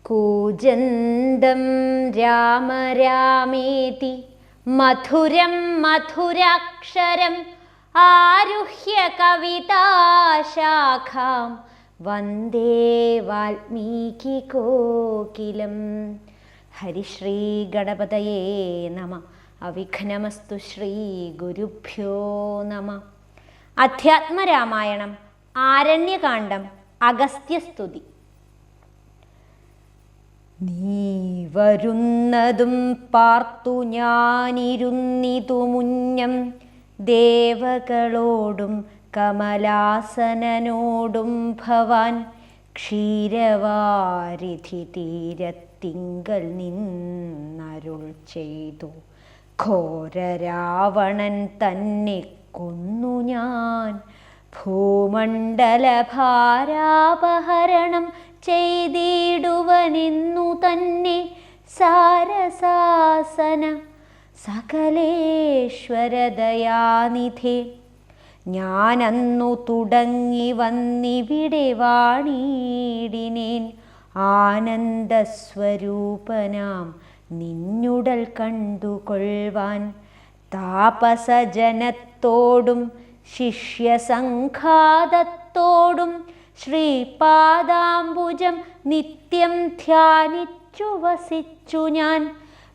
കൂജന്തം രാമ രാമേതി മധുരം മധുരാക്ഷരം ആരുഹ്യ കവിതാശാഖാം വന്ദേ വാൽമീകികോകിലം. ഹരിശ്രീ ഗണപതയേ നമ. അവിഘ്നമസ്തു. ശ്രീ ഗുരുഭ്യോ നമ. അധ്യാത്മരാമായണം ആരണ്യകാണ്ഡം അഗസ്ത്യസ്തുതി. നീ വരുന്നതും പാർത്തു ഞാനിരുന്നിതു മുന്നം ദേവകളോടും കമലാസനനോടും ഭവാൻ ക്ഷീരവാരിധി തീരത്തിങ്കൽ നിന്നരുൾ ചെയ്തു. ഘോരരാവണൻ തന്നെ കൊന്നു ഞാൻ ഭൂമണ്ഡലഭാരാപഹരണം ചെയ്തിടുവനെന്നു തന്നെ സാരസാസന സകലേശ്വരദയാനിധേ. ഞാനന്നു തുടങ്ങി വന്നിവിടെ വാണിടിനേൻ ആനന്ദസ്വരൂപനാം നിന്നുടൽ കണ്ടുകൊള്ളുവാൻ. താപസജനത്തോടും ശിഷ്യസംഘാതത്തോടും ശ്രീപാദാംബുജം നിത്യം ധ്യാനിച്ചു വസിച്ചു ഞാൻ.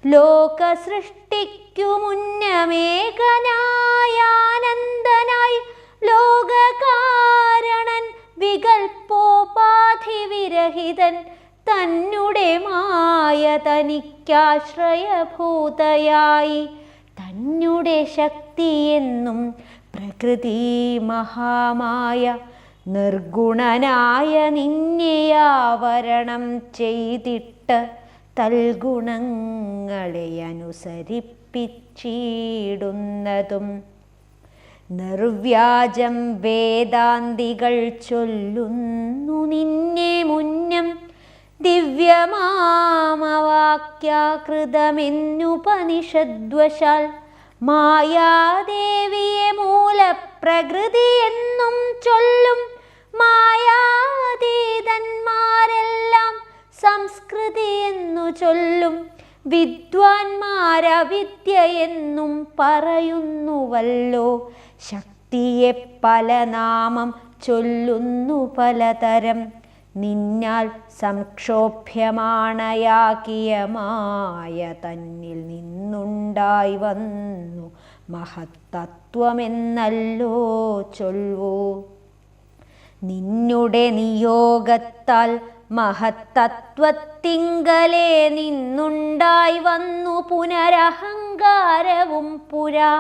ലോകസൃഷ്ടിക്കു മുന്നമേകനായാനന്ദനായി ലോകകാരണൻ വികൽപ്പോപാധിവിരഹിതൻ തന്നെ മായ തനിക്കാശ്രയഭൂതയായി. തന്നെ ശക്തിയെന്നും പ്രകൃതി മഹാമായ നിർഗുണനായ നിന്നെയാവരണം ചെയ്തിട്ട് തൽഗുണങ്ങളെ അനുസരിപ്പിച്ചിടുന്നതും നിർവ്യാജം വേദാന്തികൾ ചൊല്ലുന്നു നിന്നെ മുന്നം. ദിവ്യമാമവാക്യാകൃതമെന്നുപനിഷദ്വശാൽ മായാദേവിയെ മൂലപ്രകൃതി എന്നും ചൊല്ലും. മായാതീതന്മാരെല്ലാം സംസ്കൃതി എന്നു ചൊല്ലും. വിദ്വാൻമാരവിദ്യ എന്നും പറയുന്നുവല്ലോ. ശക്തിയെ പല നാമം ചൊല്ലുന്നു പലതരം. നിന്നാൽ സംക്ഷോഭ്യമാണയാക്കിയ മായ തന്നിൽ നിന്നുണ്ടായി വന്നു മഹത്തത്വമെന്നല്ലോ ചൊൽവൂ. നിന്നുടെ നിയോഗത്താൽ മഹത്തത്വത്തിങ്കലേ നിന്നുണ്ടായി വന്നു പുനരഹങ്കാരവും പുരാ.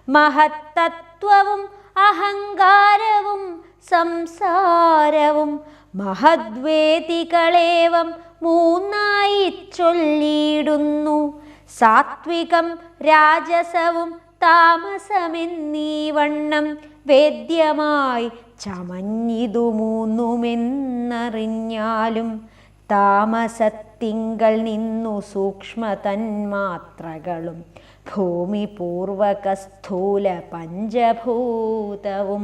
മഹത്തത്വവും അഹങ്കാരവും സംസാരവും മഹദ്വേദികളേവം മൂന്നായി ചൊല്ലിയിടുന്നു. സാത്വികം രാജസവും താമസമെന്നീ വണ്ണം വേദ്യമായി ചമഞ്ഞിതു മൂന്നുമെന്നറിഞ്ഞാലും താമസത്തിങ്കൽ നിന്നു സൂക്ഷ്മ തന്മാത്രകളും ഭൂമി പൂർവക സ്ഥൂല പഞ്ചഭൂതവും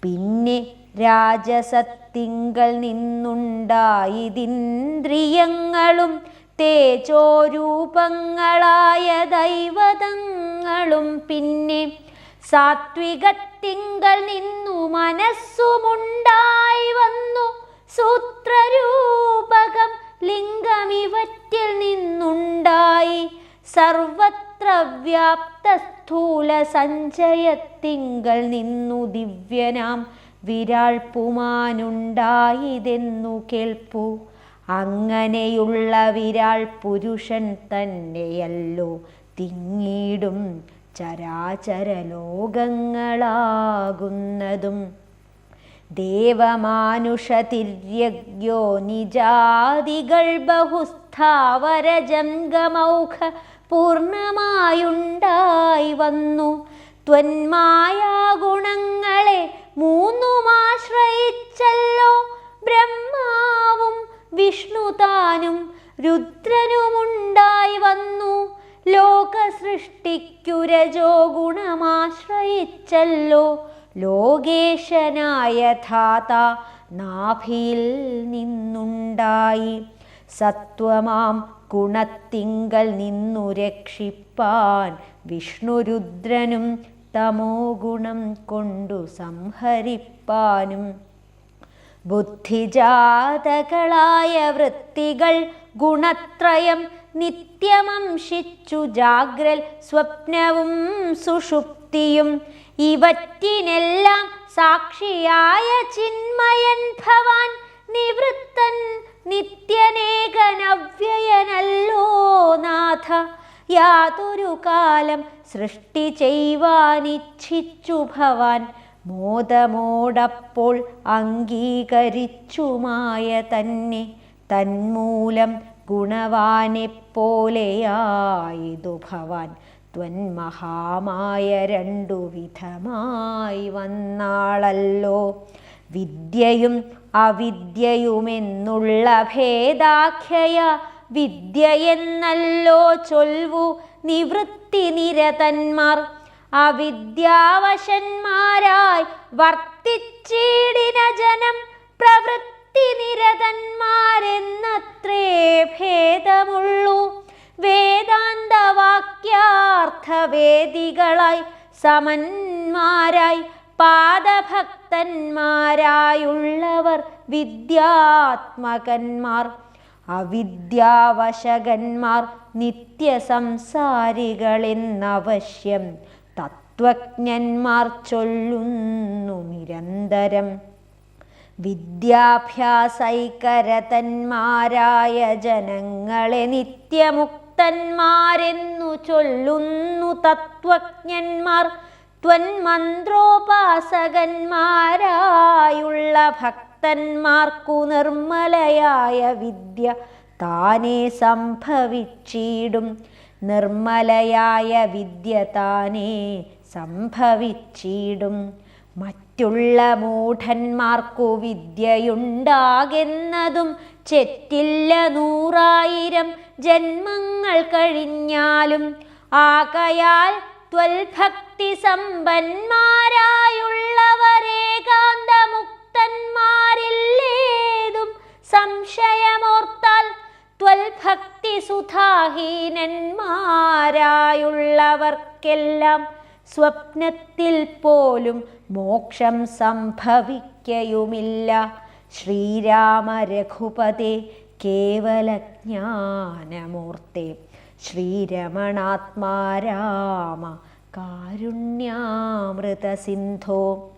പിന്നെ രാജസത്തിങ്കൽ നിന്നുണ്ടായതിന്ദ്രിയങ്ങളും തേജോരൂപങ്ങളായ ദൈവതങ്ങളും പിന്നെ സാത്വികത്തിങ്കൽ നിന്നു മനസ്സുമുണ്ടായി വന്നു സൂത്രരൂപകം ലിംഗമിവറ്റിൽ നിന്നുണ്ടായി സർവത്ര വ്യാപ്ത സ്ഥൂല സഞ്ചയത്തിങ്കൽ നിന്നു ദിവ്യനാം വിരാൾ പുമാനുണ്ടായതെന്നു കേൾപ്പു. അങ്ങനെയുള്ള വിരാൾ പുരുഷൻ തന്നെയല്ലോ തിങ്ങിടും ചരാചര ലോകങ്ങളാകുന്നതും. ദേവമാനുഷതിര്യഗ്യോ നിജാതികൾ ബഹുസ്ഥാവര ജംഗമൗഖ പൂർണ്ണമായുണ്ടായി വന്നു. ത്വന്മായാഗുണങ്ങളെ മൂന്നുമാശ്രയിച്ചല്ലോ ബ്രഹ്മാവും വിഷ്ണുതാനും രുദ്രനുമുണ്ടായി വന്നു. ലോകസൃഷ്ടിക്കു രജോ ഗുണമാശ്രയിച്ചല്ലോ ലോകേശനായ ധാത നാഭിയിൽ നിന്നുണ്ടായി. സത്വമാം ഗുണത്തിങ്കൽ നിന്നു രക്ഷിപ്പാൻ വിഷ്ണുരുദ്രനും തമോ ഗുണം കൊണ്ടു സംഹരിപ്പാനും. ബുദ്ധിജാതകളായ വൃത്തികൾ ഗുണത്രയം നിത്യമംശിച്ചു ജാഗ്രൽ സ്വപ്നവും സുഷുപ്തിയും. ഇവറ്റിനെല്ലാം സാക്ഷിയായ ചിന്മയൻ ഭവാൻ നിവൃത്തൻ നിത്യനേകനവ്യയനല്ലോ നാഥ. യാതൊരു കാലം സൃഷ്ടി ചെയ്യുവാനിച്ഛിച്ചു ഭവാൻ മോദമോടപ്പോൾ അംഗീകരിച്ചുമായ തന്നെ. തന്മൂലം ഗുണവാനെപ്പോലെയായതു ഭവാൻ ത്വന്മഹാമായ രണ്ടു വിധമായി വന്നാളല്ലോ. വിദ്യയും അവിദ്യയുമെന്നുള്ള ഭേദാഖ്യയ വിദ്യയെന്നല്ലോ ചൊൽവു നിവൃത്തി നിരതന്മാർ. അവിദ്യാവശന്മാരായി വർത്തിച്ചിടിന ജനം പ്രവൃത്തി നിരതന്മാരെന്നത്രേ ഭേദമുള്ളൂ. വേദാന്തവാക്യാർത്ഥവേദികളായി സമന്മാരായി പാദഭക്തന്മാരായുള്ളവർ വിദ്യാത്മകന്മാർ. അവിദ്യാവശകന്മാർ നിത്യസംസാരികളെന്നവശ്യം തത്വജ്ഞന്മാർ ചൊല്ലുന്നു നിരന്തരം. വിദ്യാഭ്യാസൈകരതന്മാരായ ജനങ്ങളെ നിത്യമുക്തന്മാരെന്നു ചൊല്ലുന്നു തത്വജ്ഞന്മാർ. ത്വന്മന്ത്രോപാസകന്മാരായുള്ള ഭക്തന്മാർക്കു നിർമ്മലയായ വിദ്യ താനേ സംഭവിച്ചിടും. നിർമ്മലയായ വിദ്യ താനേ സംഭവിച്ചിടും. മറ്റുള്ള മൂഢന്മാർക്കു വിദ്യയുണ്ടാകുന്നതും ചെറ്റില്ല 100,000 ജന്മങ്ങൾ കഴിഞ്ഞാലും. ആകയാൽ ത്വൽഭക്തി സമ്പന്മാരായുള്ളവരേകാന്തമുക്തന്മാരില്ലേതും സംശയമോർത്താൽ. ത്വൽഭക്തി സുധാഹീനന്മാരായുള്ളവർക്കെല്ലാം സ്വപ്നത്തിൽ പോലും മോക്ഷം സംഭവിക്കയുമില്ല. ശ്രീരാമ രഘുപതേ കേവലജ്ഞാനമൂർത്തേ ശ്രീരമണാത്മാ രാമ കാരുണ്യാമൃതസിന്ധോ.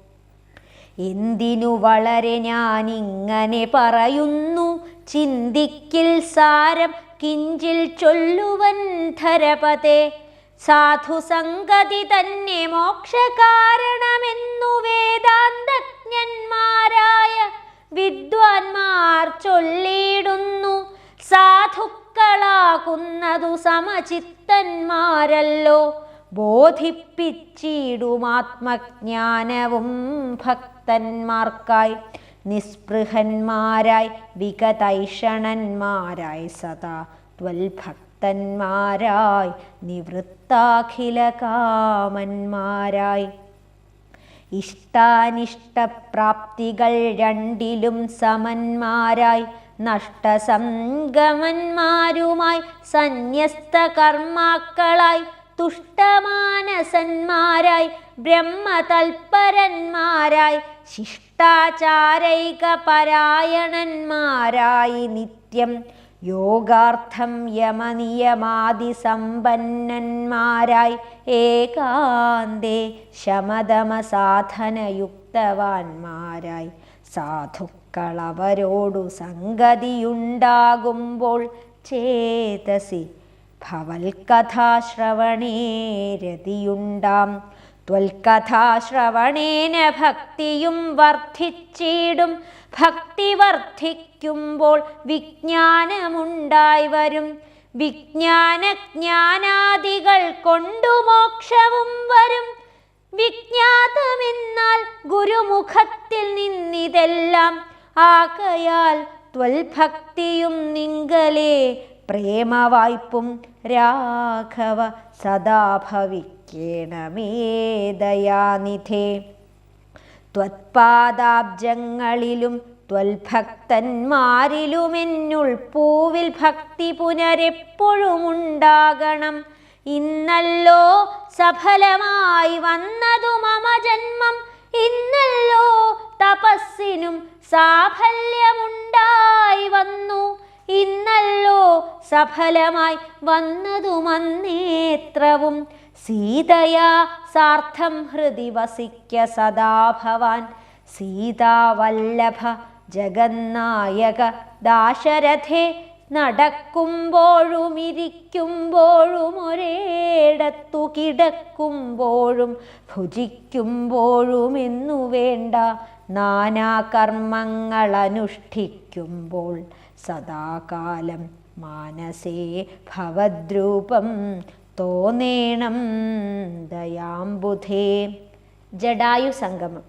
എന്തിനു വളരെ ഞാനിങ്ങനെ പറയുന്നു ചിന്തിക്കിൽ സാരം കിഞ്ചിൽ ചൊല്ലുവൻ ധരപതേ. സാധുസംഗതി തന്നെ മോക്ഷകാരണമെന്നു വേദാന്തജ്ഞന്മാരായ വിദ്വാൻമാർ ചൊല്ലിയിടുന്നു. സാധുക്കളാകുന്നതു സമചിത്തന്മാരല്ലോ. ബോധിപ്പിച്ചിടുമാത്മജ്ഞാനവും ഭക്തന്മാർക്കായി. നിസ്പൃഹന്മാരായി വിഗതൈഷണന്മാരായി സദാ ത്വൽഭക്തന്മാരായി നിവൃത്താഖിലകാമന്മാരായി. ഇഷ്ടാനിഷ്ടപ്രാപ്തികൾ രണ്ടിലും സമന്മാരായി നഷ്ടസംഗമന്മാരുമായി സന്യസ്ത കർമാക്കളായി തുഷ്ടമാനസന്മാരായി ബ്രഹ്മതൽപരന്മാരായി ശിഷ്ടാചാരൈകപരായണന്മാരായി നിത്യം യോഗാർത്ഥം യമനിയമാദിസമ്പന്നന്മാരായി ഏകാന്തേ ശമദമസാധനയുക്തവാന്മാരായി സാധുക്കളവരോടു സംഗതിയുണ്ടാകുമ്പോൾ ചേതസി ഭവൽകഥാശ്രവണേ രതിയുണ്ടാം. ത്വൽകഥാശ്രവണേന ഭക്തിയും വർദ്ധിച്ചിടും. ഭക്തി വർദ്ധിക്കുമ്പോൾ വിജ്ഞാനമുണ്ടായി വരും. വിജ്ഞാനജ്ഞാനാദികൾ കൊണ്ടു മോക്ഷവും വരും. വിജ്ഞാതമെന്നാൽ ഗുരുമുഖത്തിൽ നിന്നിതെല്ലാം. ആകയാൽ ത്വൽഭക്തിയും നിങ്കലേ പ്രേമവായ്പും രാഘവ സദാ ഭവിക്കേണമേ ദയാനിധേ. ത്വത്പാദാബ്ജങ്ങളിലും ത്വൽഭക്തന്മാരിലുമെന്നുൾപ്പൂവിൽ ഭക്തി പുനരെപ്പോഴുമുണ്ടാകണം. ഇന്നല്ലോ സഫലമായി വന്നതു മമ ജന്മം, ഇന്നല്ലോ തപസ്സിനും സാഫല്യമുണ്ടായി വന്നു, ഇന്നല്ലോ സഫലമായി വന്നതു മന്നേത്രവും. സീതയാ സാർത്ഥം ഹൃദി വസിക്ക സദാ ഭവാൻ, സീതാവല്ലഭ ജഗന്നായക ദാശരഥേ. നടക്കുമ്പോഴും ഇരിക്കുമ്പോഴും ഒരേടത്തു കിടക്കുമ്പോഴും ഭുജിക്കുമ്പോഴും എന്നു വേണ്ട നാനാകർമ്മങ്ങളനുഷ്ഠിക്കുമ്പോൾ സദാകാലം മാനസേ ഭവദ്രൂപം തോന്നേണം ദയാംബുധേ. ജടായു സംഗമം.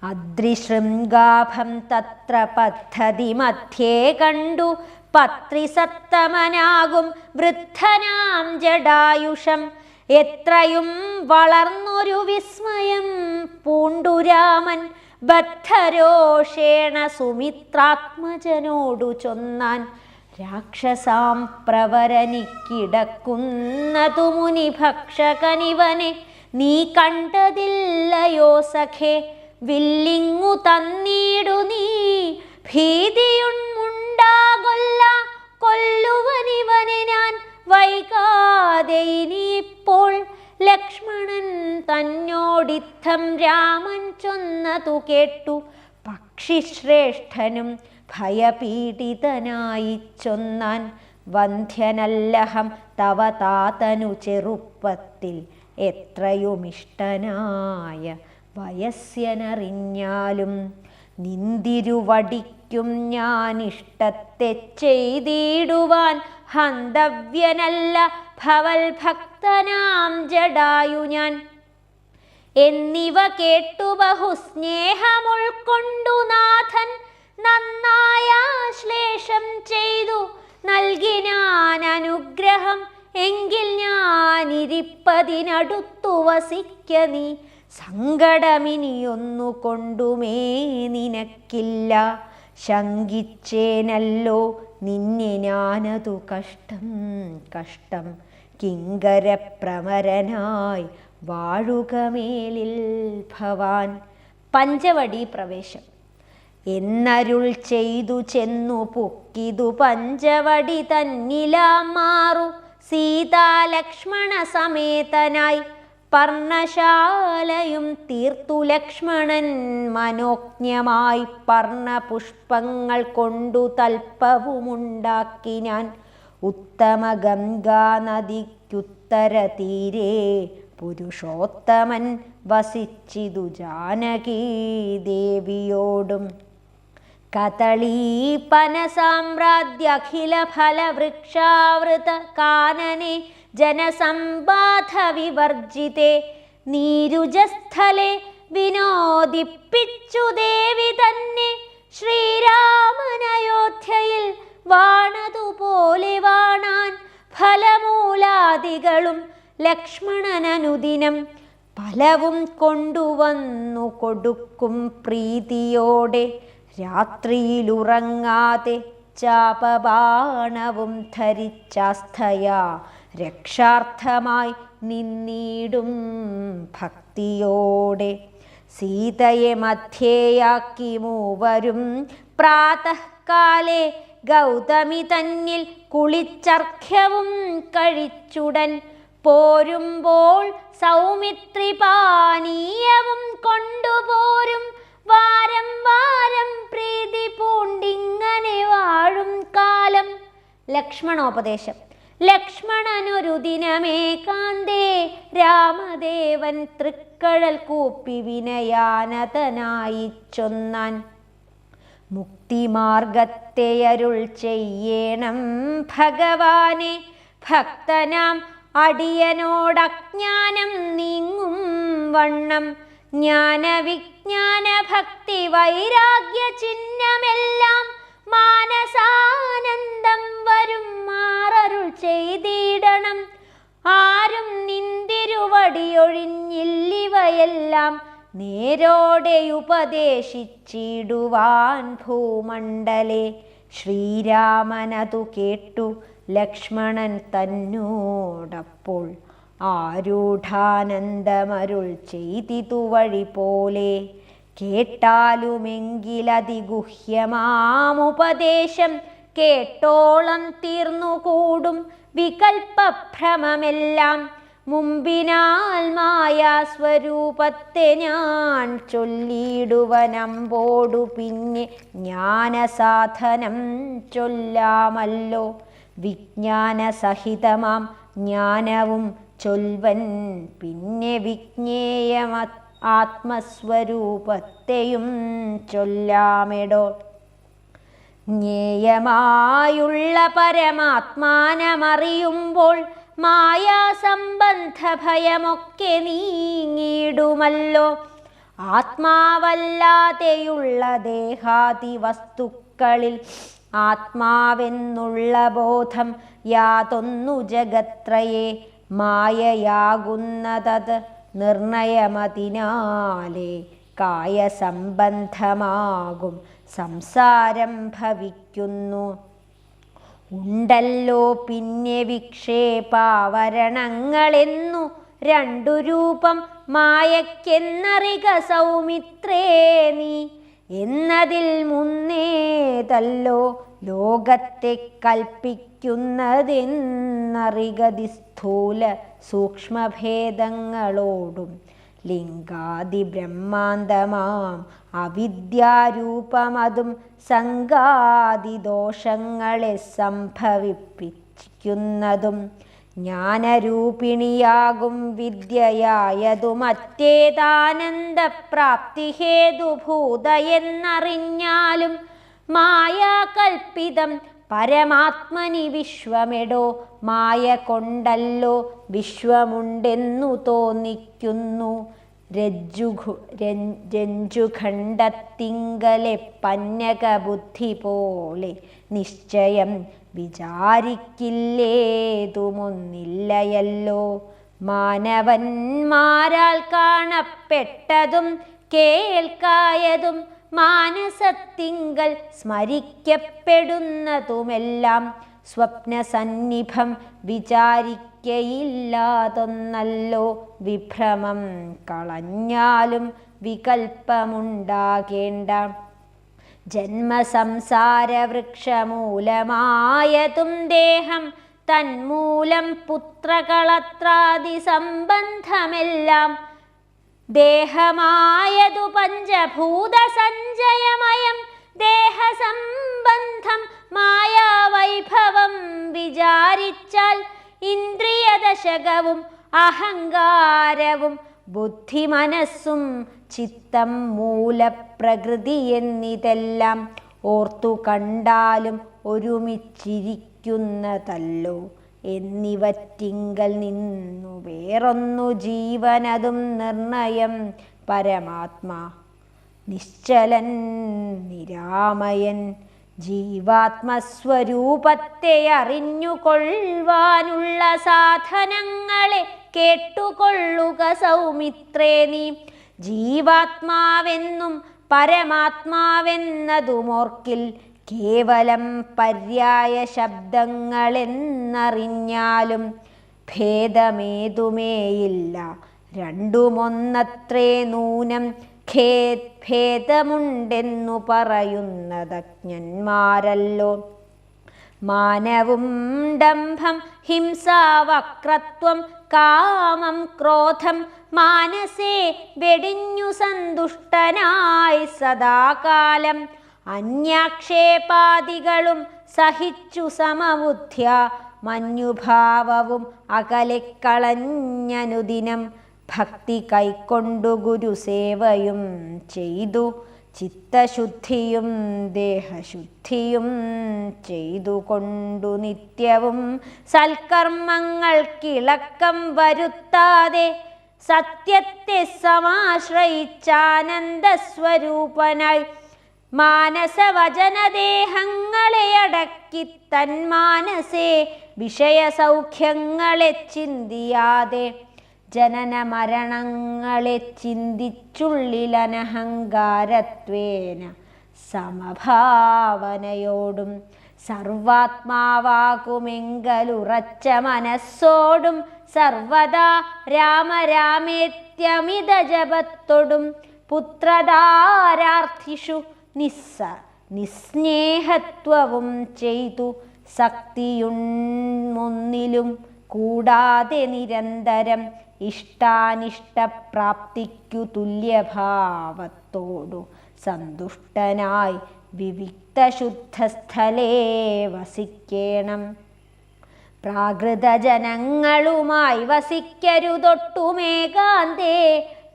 അദ്രിശൃംഗാഭം തത്ര പദ്ധതി മധ്യേ കണ്ടു, പത്രിസത്തമനാകും വൃദ്ധനാം ജടായുഷം. എത്രയും വളർന്നൊരു വിസ്മയം പൂണ്ടുരാമൻ, ബദ്ധരോഷേണ സുമിത്രാത്മജനോടു ചൊന്നാൻ. രാക്ഷസാം പ്രവരനിക്കിടക്കുന്നതു മുനിഭക്ഷകനിവനെ നീ കണ്ടതില്ലയോ സഖേ. വില്ലിങ്ങു തന്നീടു നീ, ഭീതിയുണ്ടാകൊല്ല കൊല്ലുവനിവനെ ഞാൻ വൈകാതെ ഇനിയിപ്പോൾ. ലക്ഷ്മണൻ തന്നോടിത്തം രാമൻ ചൊന്നതു കേട്ടു, പക്ഷിശ്രേഷ്ഠനും ഭയപീഡിതനായി ചൊന്നാൻ. വന്ധ്യനല്ലഹം തവ താതനു ചെറുപ്പത്തിൽ, എത്രയുമിഷ്ടനായ വയസ്യനറിഞ്ഞാലും. നിന്തിരുവടിക്കും ഞാൻ ഇഷ്ടത്തെ ചെയ്തിടുവാൻ, ഹന്തവ്യനല്ല ഭവൽ ഭക്തനാം ജടായു ഞാൻ. എന്നിവ കേട്ടു ബഹുസ്നേഹമുൾക്കൊണ്ടു നാഥൻ, നന്നായ ആശ്ലേഷം ചെയ്തു നൽകിനാൻ അനുഗ്രഹം. എങ്കിൽ ഞാനിരിപ്പതിനടുത്തു വസിക്ക നീ, സങ്കടമിനിയൊന്നു കൊണ്ടുമേ നിനക്കില്ല. ശങ്കിച്ചേനല്ലോ നിന്നെ ഞാനതു കഷ്ടം കഷ്ടം, കിങ്കരപ്രമരനായി വാഴുകമേലിൽ ഭവാൻ. പഞ്ചവടി പ്രവേശം. എന്നരുൾ ചെയ്തു ചെന്നു പൊക്കിതു പഞ്ചവടി തന്നിലാം മാറു, സീതാലക്ഷ്മണ സമേതനായി പർണശാലയും തീർത്തു ലക്ഷ്മണൻ മനോജ്ഞമായി. പർണപുഷ്പങ്ങൾ കൊണ്ടു തൽപ്പവുമുണ്ടാക്കി ഞാൻ, ഉത്തമ ഗംഗാ നദിക്കുത്തര തീരെ പുരുഷോത്തമൻ വസിച്ചിതു ജാനകീ ദേവിയോടും. കദളീപന സാമ്രാജ്യ അഖില ഫലവൃക്ഷാവൃത കാനനെ ജനസമ്പാധ വിവർജിതേ, നീരുജസ്ഥലെ വിനോദിപ്പിച്ചു ദേവി തന്നെ. ശ്രീരാമനയോധ്യയിൽ വാണതുപോലെ വാണാൻ, ഫലമൂലാദികളും ലക്ഷ്മണനനുദിനം ഫലവും കൊണ്ടുവന്നു കൊടുക്കും പ്രീതിയോടെ. രാത്രിയിലുറങ്ങാതെ ചാപബാണവും ധരിച്ചാസ്ഥയാ രക്ഷാർത്ഥമായി നിന്നീടും ഭക്തിയോടെ. സീതയെ മധ്യേയാക്കി മൂവരും പ്രാതഃകാലേ ഗൗതമി തന്നിൽ കുളിച്ചർഘ്യവും കഴിച്ചുടൻ. പോരുമ്പോൾ സൗമിത്രി പാനീയവും കൊണ്ടുപോരും, വാരം വാരം പ്രീതി പൂണ്ടിങ്ങനെ വാഴും കാലം. ലക്ഷ്മണോപദേശം. ലക്ഷ്മണനൊരു ദിനമേകാന്തേ രാമദേവൻ തൃക്കഴൽ കൂപ്പി വിനയാനതനായി ചൊന്നാൻ. മുക്തിമാർഗത്തെ അരുൾ ചെയ്യണം ഭഗവാനെ, ഭക്തനാം അടിയനോടജ്ഞാനം നീങ്ങും വണ്ണം. ജ്ഞാനവിജ്ഞാന ഭക്തി വൈരാഗ്യ ചിഹ്നമെല്ലാം മാനസാനന്ദം വരും മാറരുൾ ചെയ്തിടണം. ആരും നിന്തിരുവടിയൊഴിഞ്ഞില്ലിവയെല്ലാം നേരോടെ ഉപദേശിച്ചിടുവാൻ ഭൂമണ്ഡലെ. ശ്രീരാമനതു കേട്ടു ലക്ഷ്മണൻ തന്നോടപ്പോൾ ആരൂഢാനന്ദമരുൾ ചെയ്തിതു വഴി പോലെ. കേട്ടാലുമെങ്കിലതിഗുഹ്യമാമുപദേശം കേട്ടോളം തീർന്നുകൂടും വികൽപ്പഭ്രമമെല്ലാം. മുമ്പിനാൽ മായാസ്വരൂപത്തെ ഞാൻ ചൊല്ലിയിടുവനമ്പോടു പിന്നെ ജ്ഞാനസാധനം ചൊല്ലാമല്ലോ. വിജ്ഞാനസഹിതമാം ജ്ഞാനവും ചൊൽവൻ പിന്നെ വിജ്ഞേയം ആത്മസ്വരൂപത്തെയും ചൊല്ലാമെടോ. ജ്ഞേയമായുള്ള പരമാത്മാനമറിയുമ്പോൾ മായാസംബന്ധ ഭയമൊക്കെ നീങ്ങിടുമല്ലോ. ആത്മാവല്ലാതെയുള്ള ദേഹാദി വസ്തുക്കളിൽ ആത്മാവെന്നുള്ള ബോധം യാതൊന്നു ജഗത്രയെ മായയാകുന്നതത് നിർണയമതിനാലേ കായസംബന്ധമാകും സംസാരം ഭവിക്കുന്നു. ഉണ്ടല്ലോ പിന്നെ വിക്ഷേപാവരണങ്ങളെന്നു രണ്ടു രൂപം മായക്കെന്നറിക സൗമിത്രേ നീ. എന്നതിൽ മുന്നേതല്ലോ ലോകത്തെ കൽപ്പിക്കുന്നതെന്നറികതി സ്ഥൂല സൂക്ഷ്മഭേദങ്ങളോടും ലിംഗാദി ബ്രഹ്മാന്തമാം അവിദ്യാരൂപമതും സംഗാദിദോഷങ്ങളെ സംഭവിപ്പിക്കുന്നതും ജ്ഞാനരൂപിണിയാകും വിദ്യയായതു മറ്റേതാനന്ദപ്രാപ്തിഹേതുഭൂതയെന്നറിഞ്ഞാലും മായാകൽപ്പിതം പരമാത്മനി വിശ്വമെടോ. മായ കൊണ്ടല്ലോ വിശ്വമുണ്ടെന്നു തോന്നിക്കുന്നു. രഞ്ജുഖണ്ഡത്തിങ്കലെ പന്നകബുദ്ധി പോലെ നിശ്ചയം വിചാരിക്കില്ലേതുമൊന്നില്ലയല്ലോ. മാനവന്മാരാൽ കാണപ്പെട്ടതും കേൾക്കായതും മാനസത്തിങ്കൽ സ്മരിക്കപ്പെടുന്നതുമെല്ലാം സ്വപ്നസന്നിഭം വിചാരിക്കയില്ലാതൊന്നല്ലോ. വിഭ്രമം കളഞ്ഞാലും വികൽപ്പമുണ്ടാകേണ്ട. ജന്മസംസാരവൃക്ഷമൂലമായതും ദേഹം തന്മൂലം പുത്രകളത്രാദി സംബന്ധമെല്ലാം. ദേഹമായതു പഞ്ചഭൂത സഞ്ചയമയം ദേഹസംബന്ധം മായാവൈഭവം വിചാരിച്ചാൽ ഇന്ദ്രിയദശകവും അഹങ്കാരവും ബുദ്ധി മനസ്സും ചിത്തം മൂലപ്രകൃതി എന്നിതെല്ലാം ഓർത്തു കണ്ടാലും ഒരുമിച്ചിരിക്കുന്നതല്ലോ. എന്നിവറ്റിങ്കൽ നിന്നു വേറൊന്നു ജീവനതും നിർണയം പരമാത്മാ നിശ്ചലൻ നിരാമയൻ. ജീവാത്മസ്വരൂപത്തെ അറിഞ്ഞുകൊള്ളുവാനുള്ള സാധനങ്ങളെ കേട്ടുകൊള്ളുക സൗമിത്രേ നീ. ജീവാത്മാവെന്നും പരമാത്മാവെന്നതുമോർക്കിൽ കേവലം പര്യായ ശബ്ദങ്ങളെന്നറിഞ്ഞാലും ഭേദമേതുമേയില്ല. രണ്ടുമൊന്നത്രേ നൂനം ഭേദമുണ്ടെന്നു പറയുന്നതജ്ഞന്മാരല്ലോ. മാനവും ഡംഭം ഹിംസ വക്രത്വം കാമം ക്രോധം മാനസേ വെടിഞ്ഞു സന്തുഷ്ടനായി സദാകാലം അന്യാക്ഷേപാദികളും സഹിച്ചു സമബുദ്ധ്യ മഞ്ഞുഭാവവും അകലെക്കളഞ്ഞനുദിനം ഭക്തി കൈക്കൊണ്ടു ഗുരുസേവയും ചെയ്തു ചിത്തശുദ്ധിയും ദേഹശുദ്ധിയും ചെയ്തുകൊണ്ടു നിത്യവും സൽക്കർമ്മങ്ങൾക്കിളക്കം വരുത്താതെ സത്യത്തെ സമാശ്രയിച്ചാനന്ദസ്വരൂപനായി മാനസവചനദേഹങ്ങളെ അടക്കി തന്മാനസേ വിഷയസൗഖ്യങ്ങളെ ചിന്തിയാതെ ജനന മരണങ്ങളെ ചിന്തിച്ചുള്ളിലനഹങ്കാരത്വേന സമഭാവനയോടും സർവാത്മാവാകുമെങ്കലുറച്ച മനസ്സോടും സർവദാ രാമരാമേത്യമിത ജപത്തോടും പുത്രധാരാർത്ഥിഷു നിസ്നേഹത്വവും ചെയ്തു ശക്തിയുമൊന്നിലും കൂടാതെ നിരന്തരം ഇഷ്ടാനിഷ്ടപ്രാപ്തിക്കു തുല്യഭാവത്തോടു സന്തുഷ്ടനായി വിവിക്തശുദ്ധസ്ഥലേ വസിക്കേണം. പ്രാകൃതജനങ്ങളുമായി വസിക്കരുതൊട്ടുമേകാന്തേ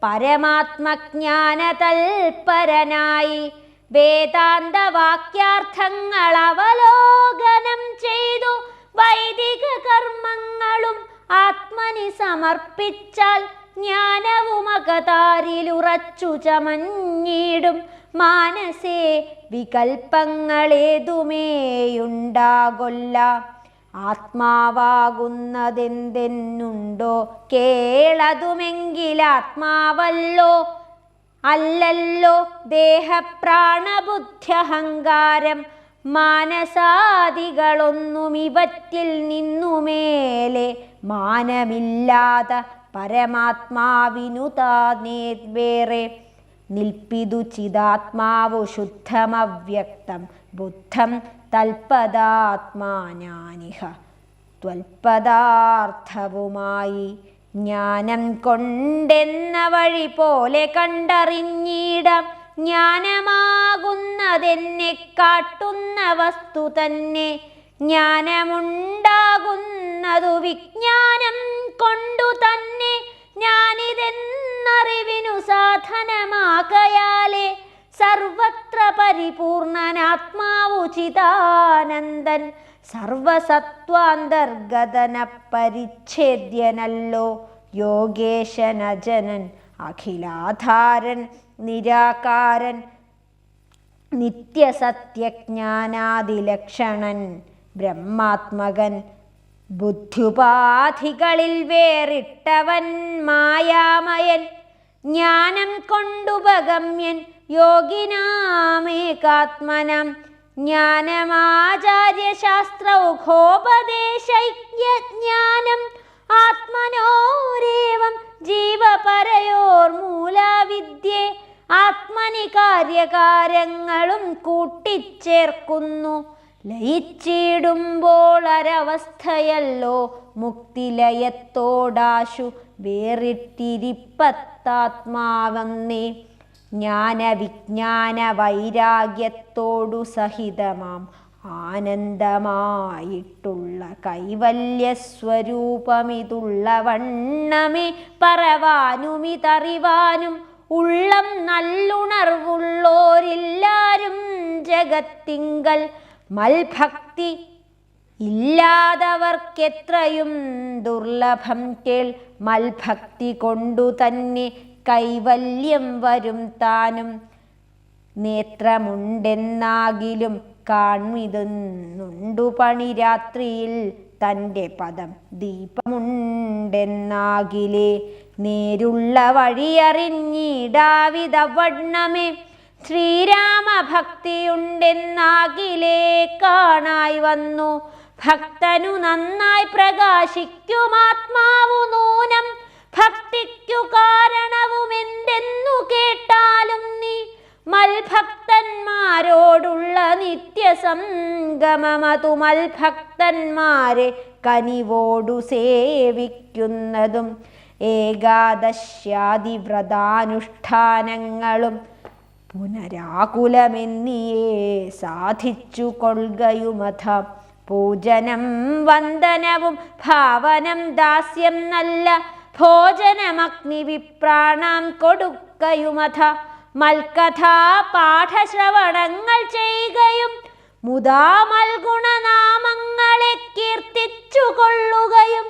പരമാത്മജ്ഞാനതൽപരനായി വേദാന്തവാക്യാർത്ഥങ്ങൾ അവലോകനം ചെയ്തു വൈദിക കർമ്മങ്ങളും ആത്മനി സമർപ്പിച്ചാൽ ജ്ഞാനവുമകതാരിലുറച്ചു ചമഞ്ഞിടും. മാനസേ വികൽപ്പങ്ങളേതുമേയുണ്ടാകൊല്ല. ആത്മാവാകുന്നതെന്തെന്നുണ്ടോ കേളതുമെങ്കിലാത്മാവല്ലോ അല്ലല്ലോ ദേഹപ്രാണബുദ്ധ്യഹങ്കാരം മാനസാദികളൊന്നും ഇവറ്റിൽ നിന്നുമേലെ മാനമില്ലാത പരമാത്മാവിനു താനേ വേറെ നിൽപ്പിതു ചിദാത്മാവു ശുദ്ധമവ്യക്തം ബുദ്ധം തൽപദാത്മാനാനിഹ ത്വൽപദാർത്ഥവുമായി ജ്ഞാനം കൊണ്ടെന്ന വഴി പോലെ കണ്ടറിഞ്ഞിടാം. ജ്ഞാനമാകുന്നതെന്നെ കാട്ടുന്ന വസ്തു തന്നെ ജ്ഞാനമുണ്ടാകുന്നതു വിജ്ഞാനം കൊണ്ടു തന്നെ. ഞാനിതെന്നറിവിനു സാധനമാകയാലേ സർവത്ര പരിപൂർണനാത്മാവു ചിദാനന്ദൻ സർവസത്വാന്തർഗതന പരിച്ഛേദ്യനല്ലോ യോഗേശനജനൻ അഖിലാധാരൻ നിരാകാരൻ നിത്യസത്യജ്ഞാനാദിലക്ഷണൻ ബ്രഹ്മാത്മകൻ ബുദ്ധ്യുപാധികളിൽ വേറിട്ടവൻ മായാമയൻ ജ്ഞാനം കൊണ്ടുപഗമ്യൻ യോഗിനാമേകാത്മനം ജ്ഞാനമാചാര്യശാസ്ത്രൗഘോപദേശൈക്യജ്ഞാനം ആത്മനോരേവം ജീവപരയോർമൂലവിദ്യേ ആത്മനി കാര്യകാരങ്ങളും കൂട്ടിച്ചേർക്കുന്നു. ലയിച്ചിടുമ്പോൾ ഒരവസ്ഥയല്ലോ മുക്തിലയത്തോടാശു വേറിട്ടിരിപ്പത്താത്മാവെന്നേ. ജ്ഞാനവിജ്ഞാന വൈരാഗ്യത്തോടു സഹിതമാം ആനന്ദമായിട്ടുള്ള കൈവല്യസ്വരൂപമിതുള്ള വണ്ണമേ പറവാനുമിതറിവാനും ഉള്ളം നല്ലുണർവുള്ളോരില്ലാരും ജഗത്തിങ്കൽ. മൽഭക്തി ഇല്ലാതവർക്കെത്രയും ദുർലഭം കേൾ. മൽഭക്തി കൊണ്ടു തന്നെ കൈവല്യം വരും താനും. നേത്രമുണ്ടെന്നാകിലും കാൺമിതുന്നുണ്ടു പണി രാത്രിയിൽ തൻ്റെ പദം ദീപമുണ്ടെന്നാകിലേ നേരുള്ള വഴിയറിഞ്ഞിടാവിധവണ്ണമേ. ശ്രീരാമഭക്തിയുണ്ടെന്നാകിലേ കാണായി വന്നു ഭക്തനു നന്നായി പ്രകാശിക്കുമാത്മാവു നൂനം. ഭക്തിക്കു കാരണവുമെന്തെന്നു കേട്ടാലും നീ മൽഭക്തന്മാരോടുള്ള നിത്യസംഗമമതു മൽഭക്തന്മാരെ കനിവോടു സേവിക്കുന്നതും ഏകാദശ്യാദിവ്രതാനുഷ്ഠാനങ്ങളും പുനരാകുലമെന്നിയേ സാധിച്ചു കൊള്ളുകയുമഥ. പൂജനം വന്ദനവും ഭാവനം ദാസ്യം നല്ല ഭോജനമഗ്നിവിപ്രാണാം കൊടുക്കയുമഥ. മൽക്കഥാ പാഠശ്രവണങ്ങൾ ചെയ്യുകയും മുതാ മൽഗുണനാമങ്ങളെ കീർത്തിച്ചു കൊള്ളുകയും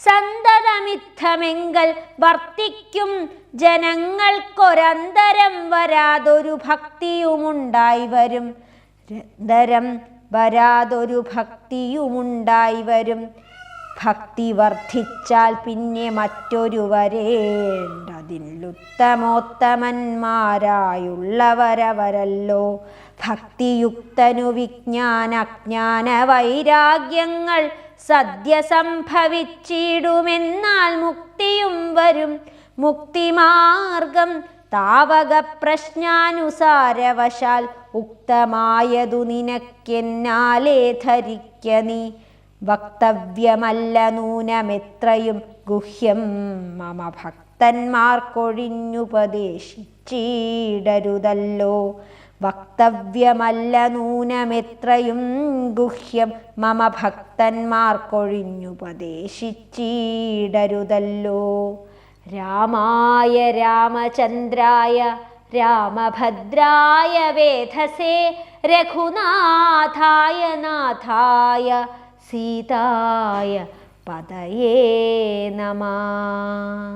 സന്തതമിത്തമെങ്കൽ വർത്തിക്കും ജനങ്ങൾക്കൊരന്തരം വരാതൊരു ഭക്തിയുമുണ്ടായി വരും. രന്തരം വരാതൊരു ഭക്തിയുമുണ്ടായി വരും. ഭക്തി വർദ്ധിച്ചാൽ പിന്നെ മറ്റൊരു വരേണ്ടതില്ലുത്തമോത്തമന്മാരായുള്ളവരവരല്ലോ. ഭക്തിയുക്തനു വിജ്ഞാനജ്ഞാന വൈരാഗ്യങ്ങൾ സദ്യ സംഭവിച്ചിടുമെന്നാൽ മുക്തിയും വരും. മുക്തിമാർഗം താവക പ്രശ്നാനുസാരവശാൽ ഉക്തമായതു നിനക്കെന്നാലേ ധരിക്ക നീ. വക്തവ്യമല്ല നൂനമെത്രയും ഗുഹ്യം മമ ഭക്തന്മാർക്കൊഴിഞ്ഞുപദേശിച്ചിടരുതല്ലോ. വക്തവ്യമല്ല നൂനമെത്രയും ഗുഹ്യം മമ ഭക്തന്മാർക്കൊഴിഞ്ഞുപദേശിച്ചിടരുതല്ലോ. രാമായ രാമചന്ദ്രായ രാമഭദ്രായ വേധസേ രഘുനാഥായ നാഥായ സീതായ പതയേ നമഃ.